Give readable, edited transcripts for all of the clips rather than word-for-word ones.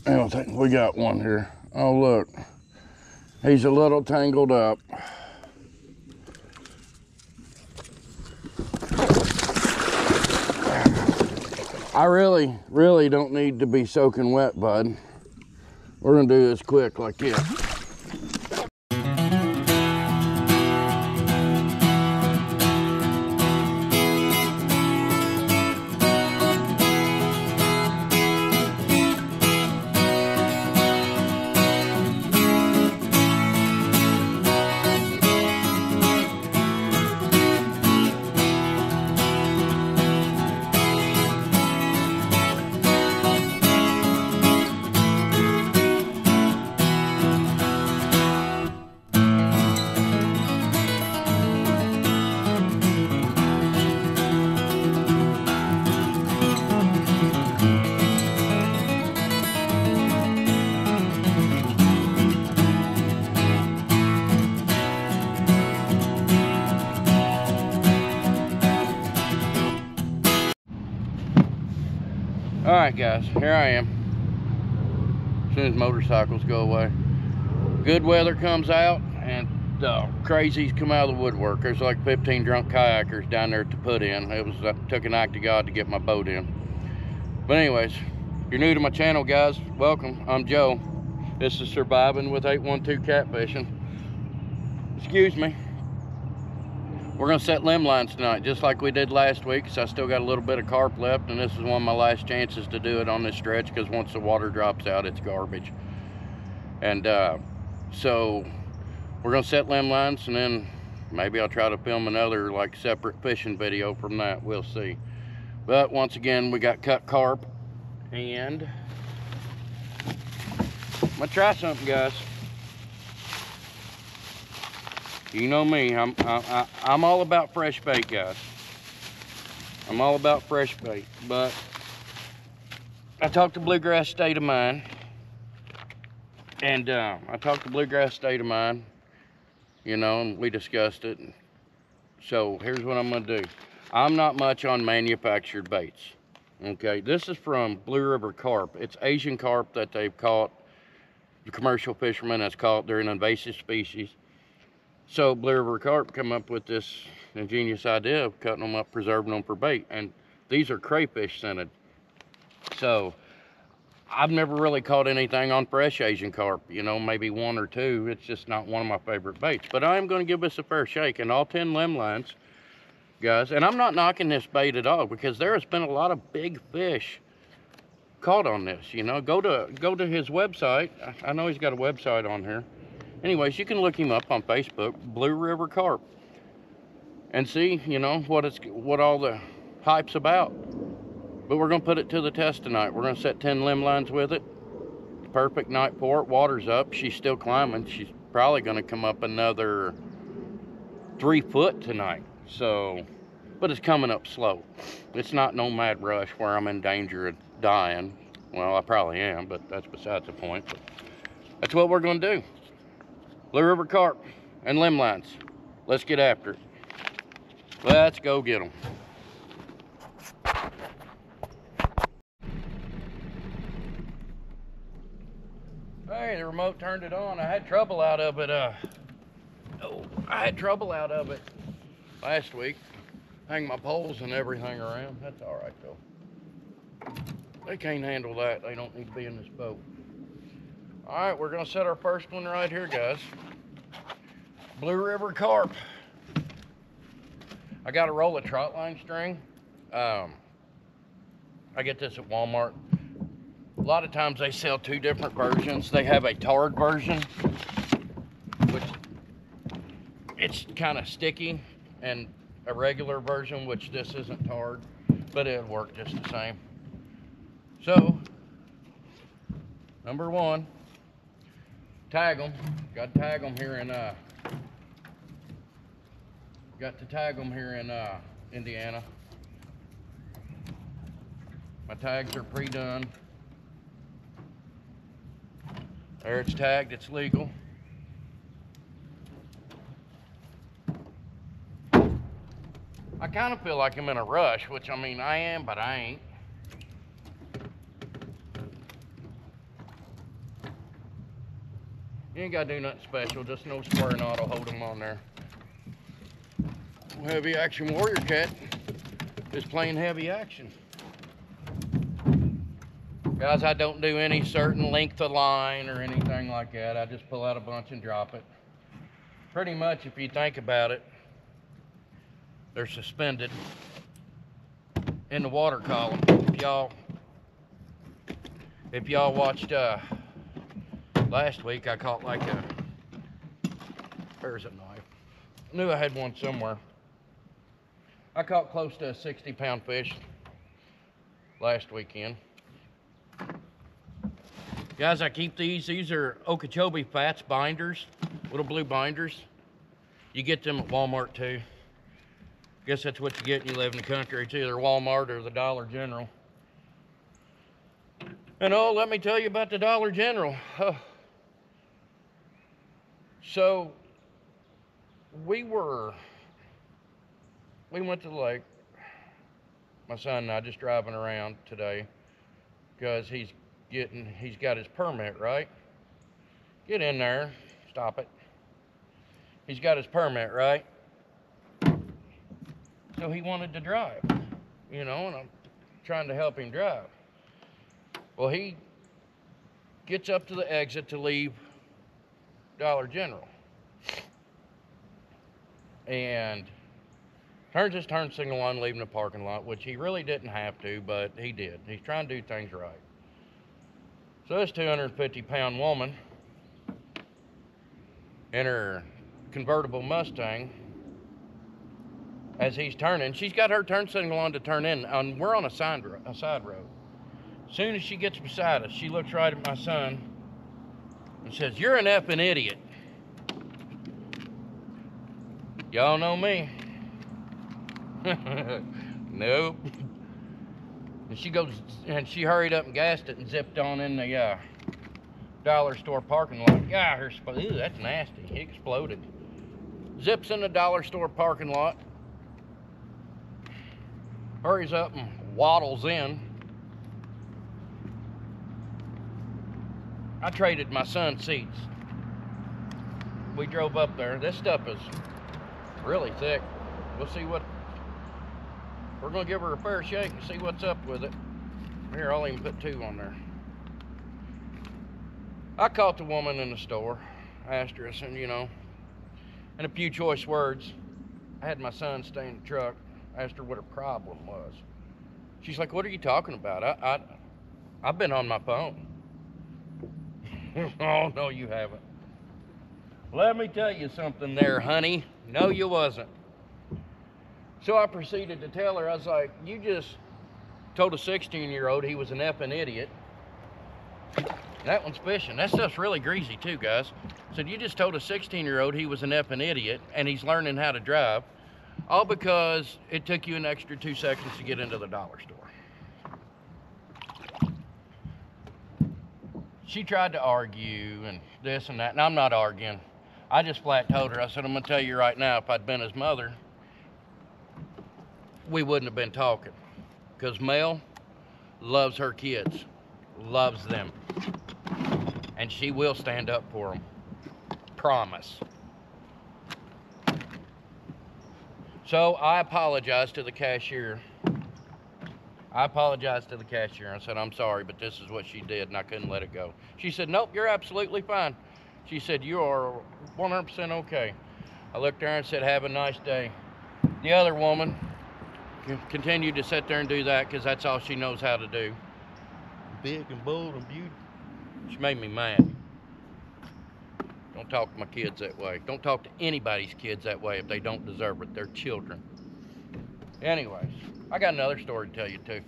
I don't think we got one here. Oh, look. He's a little tangled up. I really don't need to be soaking wet, bud. We're gonna do this quick like this. All right, guys, here I am. As soon as motorcycles go away, good weather comes out and crazies come out of the woodwork. There's like 15 drunk kayakers down there to put in. It took an act of God to get my boat in. But anyways, if you're new to my channel, guys, welcome. I'm Joe. This is Surviving with 812 Catfishing. Excuse me. We're gonna set limb lines tonight, just like we did last week, because I still got a little bit of carp left, and this is one of my last chances to do it on this stretch, because once the water drops out, it's garbage. And so we're gonna set limb lines, and then maybe I'll try to film another like separate fishing video from that. We'll see. But once again, we got cut carp, and I'm gonna try something, guys. You know me, I'm all about fresh bait, guys. I'm all about fresh bait, but I talked to Bluegrass State of Mind, and you know, and we discussed it. So here's what I'm gonna do. I'm not much on manufactured baits, okay? This is from Blue River Carp. It's Asian carp that they've caught, the commercial fishermen has caught. They're an invasive species. So Blue River Carp come up with this ingenious idea of cutting them up, preserving them for bait. And these are crayfish scented. So I've never really caught anything on fresh Asian carp, you know, maybe one or two. It's just not one of my favorite baits. But I am going to give this a fair shake. And all 10 limb lines, guys, and I'm not knocking this bait at all, because there has been a lot of big fish caught on this, you know. Go to his website. I know he's got a website on here. Anyways, you can look him up on Facebook, Blue River Carp, and see, you know, what all the hype's about. But we're gonna put it to the test tonight. We're gonna set 10 limb lines with it. Perfect night for it. Water's up. She's still climbing. She's probably gonna come up another 3 foot tonight. So, but it's coming up slow. It's not no mad rush where I'm in danger of dying. Well, I probably am, but that's besides the point. But that's what we're gonna do. Blue River Carp and limb lines. Let's get after it. Let's go get them. Hey, the remote turned it on. I had trouble out of it. I had trouble out of it last week. Hang my poles and everything around. That's all right though. They can't handle that. They don't need to be in this boat. All right, we're gonna set our first one right here, guys. Blue River Carp. I got a roll of trot line string. I get this at Walmart. A lot of times they sell 2 different versions. They have a tarred version, which it's kind of sticky, and a regular version, which this isn't tarred, but it'll work just the same. So, number 1, tag them. Got to tag them here in Indiana. My tags are pre-done. There, it's tagged, it's legal. I kind of feel like I'm in a rush, which I mean I am, but I ain't. You ain't gotta do nothing special, just no square knot will hold them on there. Heavy action warrior cat is playing heavy action. Guys, I don't do any certain length of line or anything like that. I just pull out a bunch and drop it. Pretty much, if you think about it, they're suspended in the water column. If y'all watched last week, I caught like a, there's a knife. I knew I had one somewhere. I caught close to a 60-pound fish last weekend. Guys, I keep these. These are Okeechobee Fats binders, little blue binders. You get them at Walmart too. Guess that's what you get when you live in the country. It's either Walmart or the Dollar General. And oh, let me tell you about the Dollar General. So, we went to the lake. My son and I just driving around today because he's got his permit, right? Get in there, stop it. He's got his permit, right? So he wanted to drive, you know, and I'm trying to help him drive. Well, he gets up to the exit to leave Dollar General and turns his turn signal on, leaving the parking lot, which he really didn't have to, but he did. He's trying to do things right. So this 250-pound woman in her convertible Mustang, as he's turning, she's got her turn signal on to turn in, and we're on a side road. As soon as she gets beside us, she looks right at my son and says, "You're an effing idiot." Y'all know me. Nope. And she goes, and she hurried up and gassed it and zipped on in the dollar store parking lot. Yeah, ooh, that's nasty. It exploded. Zips in the dollar store parking lot. Hurries up and waddles in. I traded my son's seats. We drove up there. This stuff is really thick. We'll see what, we're gonna give her a fair shake and see what's up with it. Here, I'll even put 2 on there. I caught the woman in the store, asked her, I said, you know, in a few choice words, I had my son stay in the truck, asked her what her problem was. She's like, "What are you talking about? I've been on my phone." Oh, no, you haven't. Let me tell you something there, honey. No, you wasn't. So I proceeded to tell her, I was like, "You just told a 16-year-old he was an effing idiot." That one's fishing. That stuff's really greasy too, guys. So you just told a 16-year-old he was an effing idiot and he's learning how to drive, all because it took you an extra 2 seconds to get into the dollar store. She tried to argue and this and that, and I'm not arguing. I just flat told her, I said, "I'm gonna tell you right now, if I'd been his mother, we wouldn't have been talking." Because Mel loves her kids, loves them. And she will stand up for them. Promise. So I apologized to the cashier. I said, "I'm sorry, but this is what she did, and I couldn't let it go." She said, "Nope, you're absolutely fine." She said, "You are 100% okay." I looked at her and said, "Have a nice day." The other woman continued to sit there and do that because that's all she knows how to do. Big and bold and beautiful. She made me mad. Don't talk to my kids that way. Don't talk to anybody's kids that way if they don't deserve it. They're children. Anyways, I got another story to tell you too.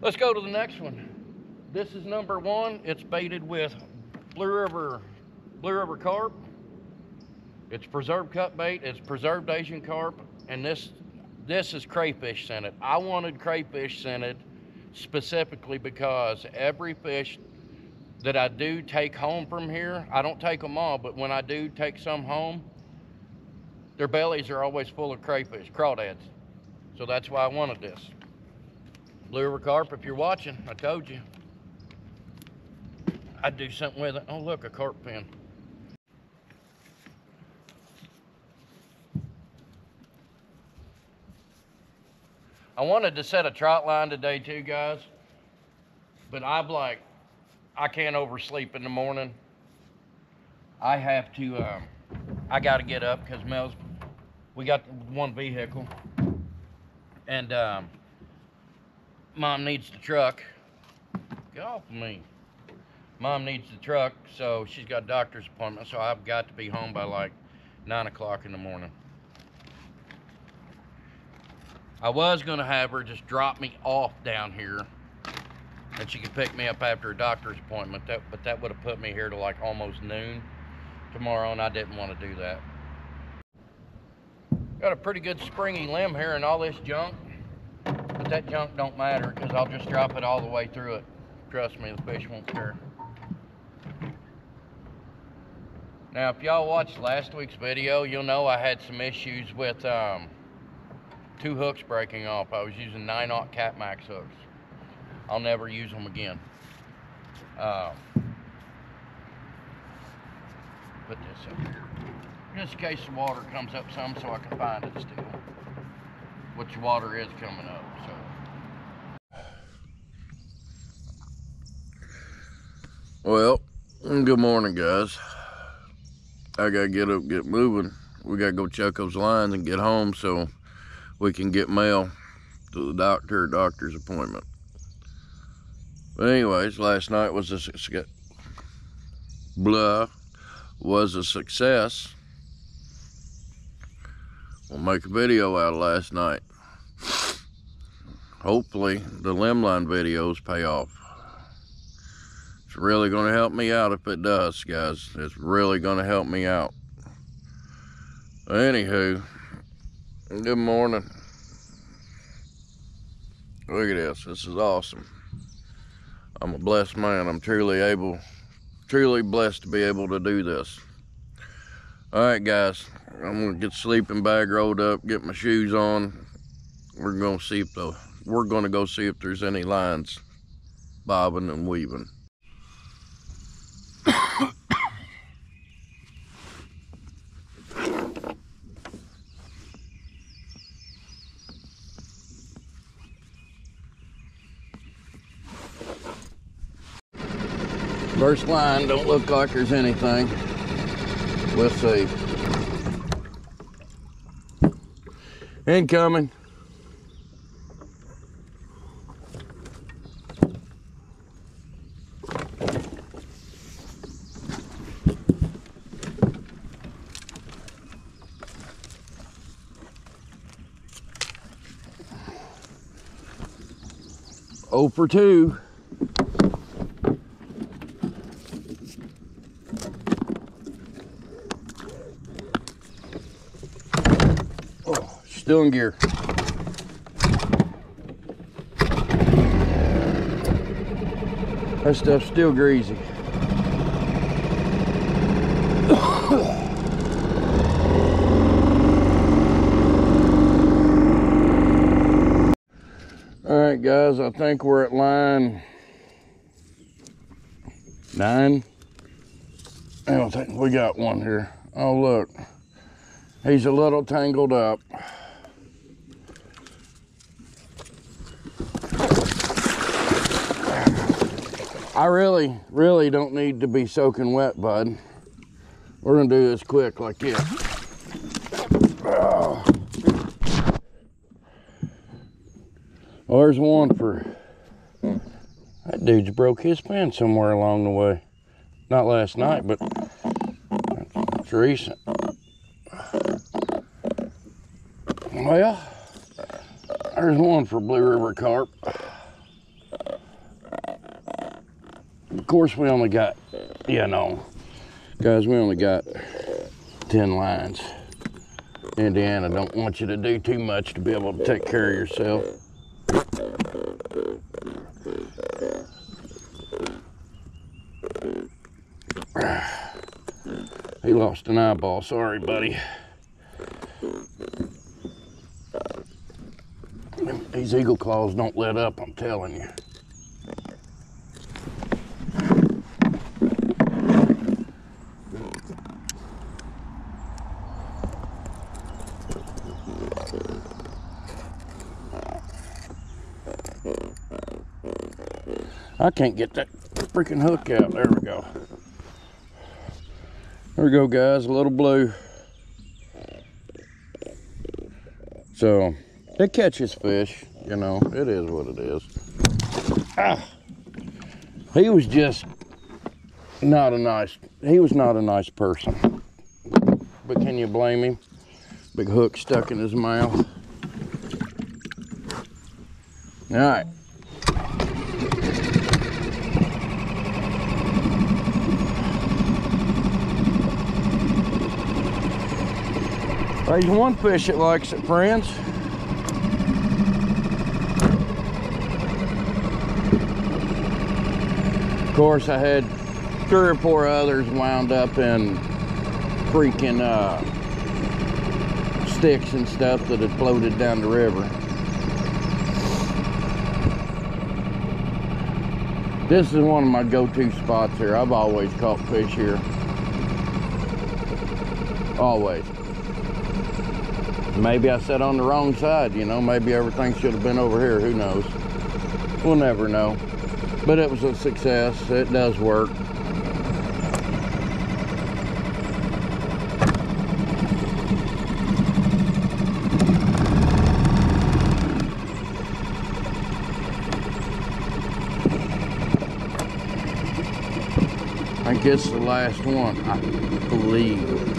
Let's go to the next one. This is number 1. It's baited with Blue River carp. It's preserved cut bait. It's preserved Asian carp, and this is crayfish scented. I wanted crayfish scented specifically because every fish that I do take home from here, I don't take them all, but when I do take some home, their bellies are always full of crayfish, crawdads. So that's why I wanted this. Blue River carp, if you're watching, I told you I'd do something with it. Oh, look, a carp fin. I wanted to set a trot line today too, guys, but I can't oversleep in the morning. I have to, I got to get up because we got one vehicle, and Mom needs the truck. Get off of me. Mom needs the truck, so she's got a doctor's appointment, so I've got to be home by like 9 o'clock in the morning. I was gonna have her just drop me off down here, and she could pick me up after a doctor's appointment, but that would have put me here to like almost noon tomorrow, and I didn't want to do that. Got a pretty good springy limb here and all this junk, but that junk don't matter because I'll just drop it all the way through it. Trust me, the fish won't care. Now, if y'all watched last week's video, you'll know I had some issues with 2 hooks breaking off. I was using 9/0 Cat Max hooks. I'll never use them again. Put this up here, just in case the water comes up some, so I can find it still. Which water is coming up, so. Well, good morning, guys. I gotta get up, get moving. We gotta go check those lines and get home so we can get mail to the doctor's appointment. But anyways, last night was a success. We'll make a video out of last night. Hopefully the LIMBLINE videos pay off. It's really going to help me out if it does, guys. It's really going to help me out. Anywho, good morning. Look at this. This is awesome. I'm a blessed man. I'm truly blessed to be able to do this. All right, guys. I'm gonna get the sleeping bag rolled up, get my shoes on. We're gonna go see if there's any lines bobbing and weaving. First line, don't look like there's anything. We'll see. Incoming. Oh for 2. Still in gear. That stuff's still greasy. All right, guys, I think we're at line 9. I don't think we got one here. Oh, look. He's a little tangled up. I really don't need to be soaking wet, bud. We're gonna do this quick like this. Oh. Well, there's one for, that dude's broke his fin somewhere along the way. Not last night, but it's recent. Well, there's one for Blue River carp. Of course, we only got, guys, we only got 10 lines. Indiana don't want you to do too much to be able to take care of yourself. He lost an eyeball. Sorry, buddy. These eagle claws don't let up, I'm telling you. I can't get that freaking hook out. There we go. There we go, guys, a little blue. So, it catches fish, you know, it is what it is. Ah, he was just not a nice person. But can you blame him? Big hook stuck in his mouth. All right. There's one fish that likes it, friends. Of course, I had 3 or 4 others wound up in freaking sticks and stuff that had floated down the river. This is one of my go-to spots here. I've always caught fish here. Always. Maybe I sat on the wrong side, you know. Maybe everything should have been over here. Who knows? We'll never know. But it was a success. It does work. I think it's the last one, I believe.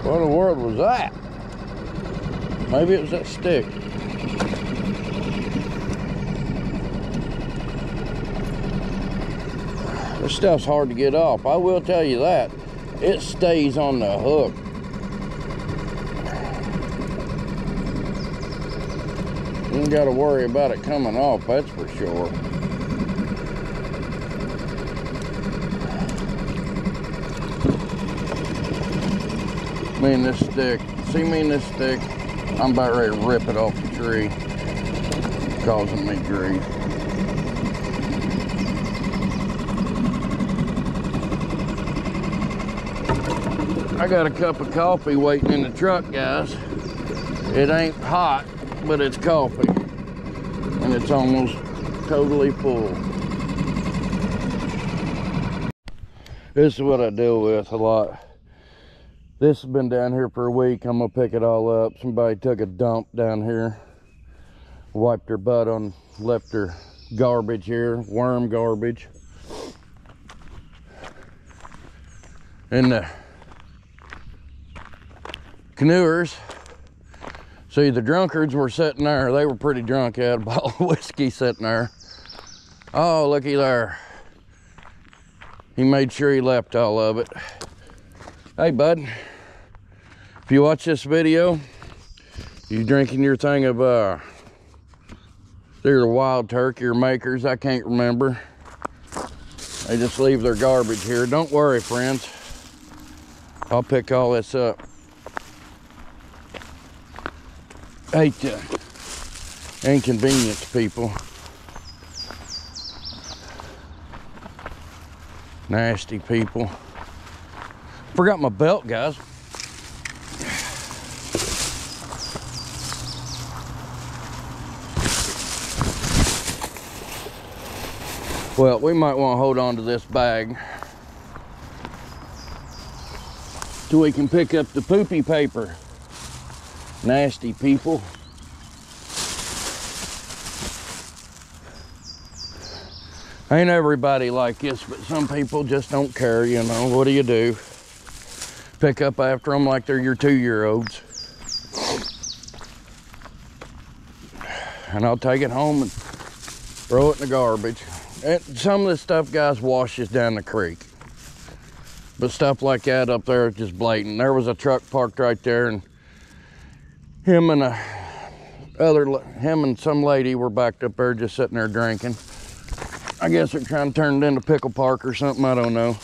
What in the world was that? Maybe it was that stick. This stuff's hard to get off. I will tell you that. It stays on the hook. You ain't got to worry about it coming off, that's for sure. Me and this stick, see me and this stick, I'm about ready to rip it off the tree, causing me grief. I got a cup of coffee waiting in the truck, guys. It ain't hot, but it's coffee, and it's almost totally full. This is what I deal with a lot. This has been down here for a week. I'm gonna pick it all up. Somebody took a dump down here, wiped their butt on, left their garbage here, worm garbage. And the canoers, see, the drunkards were sitting there. They were pretty drunk. They had a bottle of whiskey sitting there. Oh, looky there. He made sure he left all of it. Hey, bud. If you watch this video, you drinking your thing of, they're wild turkey or makers, I can't remember. They just leave their garbage here. Don't worry, friends. I'll pick all this up. Hate to inconvenience people. Nasty people. Forgot my belt, guys. Well, we might want to hold on to this bag so we can pick up the poopy paper. Nasty people. Ain't everybody like this, but some people just don't care, you know. What do you do? Pick up after them like they're your 2-year-olds. And I'll take it home and throw it in the garbage. And some of this stuff, guys, washes down the creek. But stuff like that up there is just blatant. There was a truck parked right there, and him and some lady were backed up there just sitting there drinking. I guess they're trying to turn it into pickle park or something, I don't know.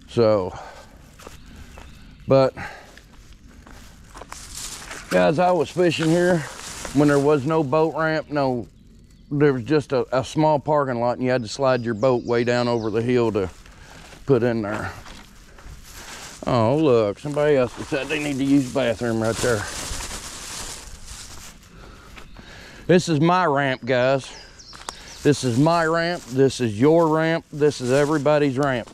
So, but guys, I was fishing here when there was no boat ramp, there was just a small parking lot, and you had to slide your boat way down over the hill to put in there. Oh, look, somebody else said they need to use the bathroom right there. This is my ramp, guys. This is my ramp. This is your ramp. This is everybody's ramp.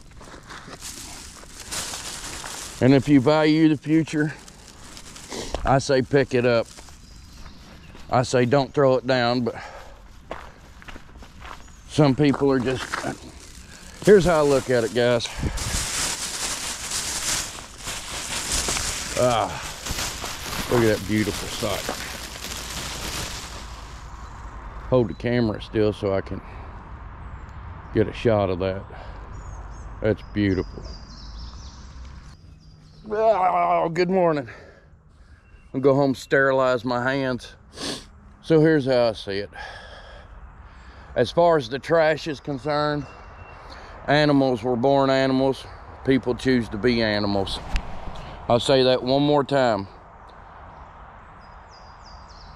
And if you value the future, I say pick it up. I say don't throw it down, but some people are just... Here's how I look at it, guys. Look at that beautiful sight. Hold the camera still so I can get a shot of that. That's beautiful. Oh, good morning. I'll go home, sterilize my hands. So here's how I see it. As far as the trash is concerned, animals were born animals. People choose to be animals. I'll say that one more time.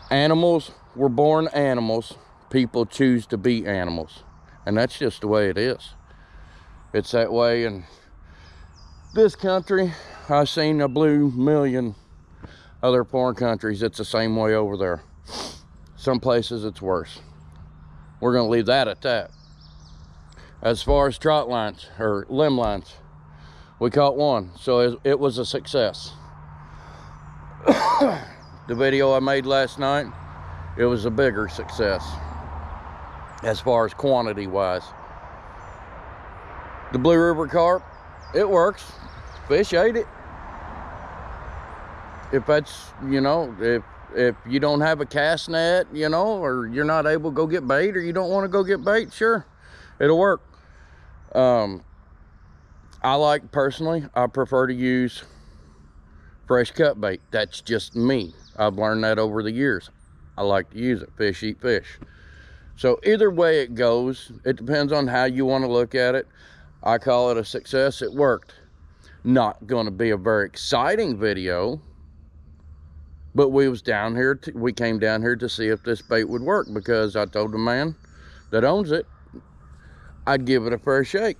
Animals were born animals. People choose to be animals. And that's just the way it is. It's that way in this country. I've seen a blue million other foreign countries. It's the same way over there. Some places it's worse. We're going to leave that at that. As far as trot lines or limb lines, we caught one, so it was a success. The video I made last night, it was a bigger success as far as quantity wise. The Blue River carp, it works. Fish ate it. If that's, you know, if you don't have a cast net, you know, or you're not able to go get bait, or you don't want to go get bait, sure, it'll work. I like, personally, I prefer to use fresh cut bait. That's just me. I've learned that over the years. I like to use it. Fish eat fish. So either way it goes, it depends on how you want to look at it. I call it a success. It worked. Not going to be a very exciting video, but we came down here to see if this bait would work, because I told the man that owns it I'd give it a fair shake.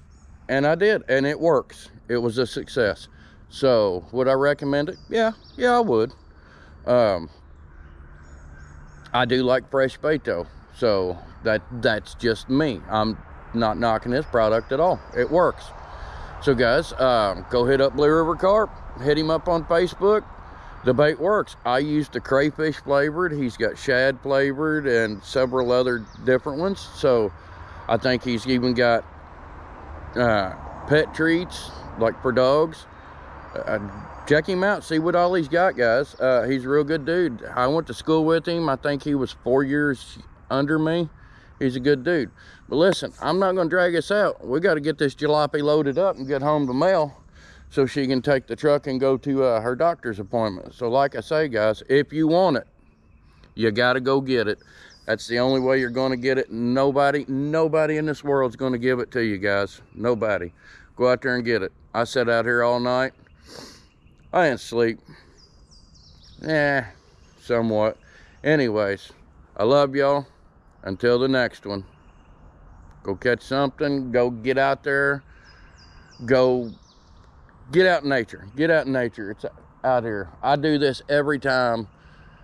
And I did, and it works. It was a success. So, would I recommend it? Yeah, I would. I do like fresh bait though, so that's just me. I'm not knocking this product at all. It works. So guys, go hit up Blue River Carp, hit him up on Facebook. The bait works. I used the crayfish flavored. He's got shad flavored and several other different ones. So I think he's even got pet treats like for dogs. Check him out, see what all he's got, guys. He's a real good dude. I went to school with him. I think he was 4 years under me. He's a good dude. But listen, I'm not going to drag us out. We got to get this jalopy loaded up and get home to Mel so she can take the truck and go to her doctor's appointment. So like I say, guys, if you want it, you got to go get it. That's the only way you're going to get it. Nobody in this world is going to give it to you, guys. Nobody. Go out there and get it. I sat out here all night. I didn't sleep. Somewhat. Anyways, I love y'all. Until the next one. Go catch something. Go get out there. Go get out in nature. Get out in nature. It's out here. I do this every time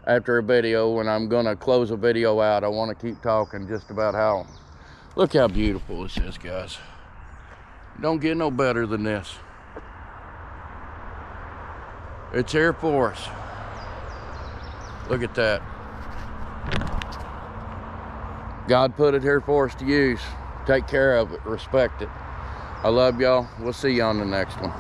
after a video. When I'm going to close a video out, I want to keep talking just about how... Look how beautiful this is, guys. Don't get no better than this. It's here for us. Look at that. God put it here for us to use. Take care of it. Respect it. I love y'all. We'll see you on the next one.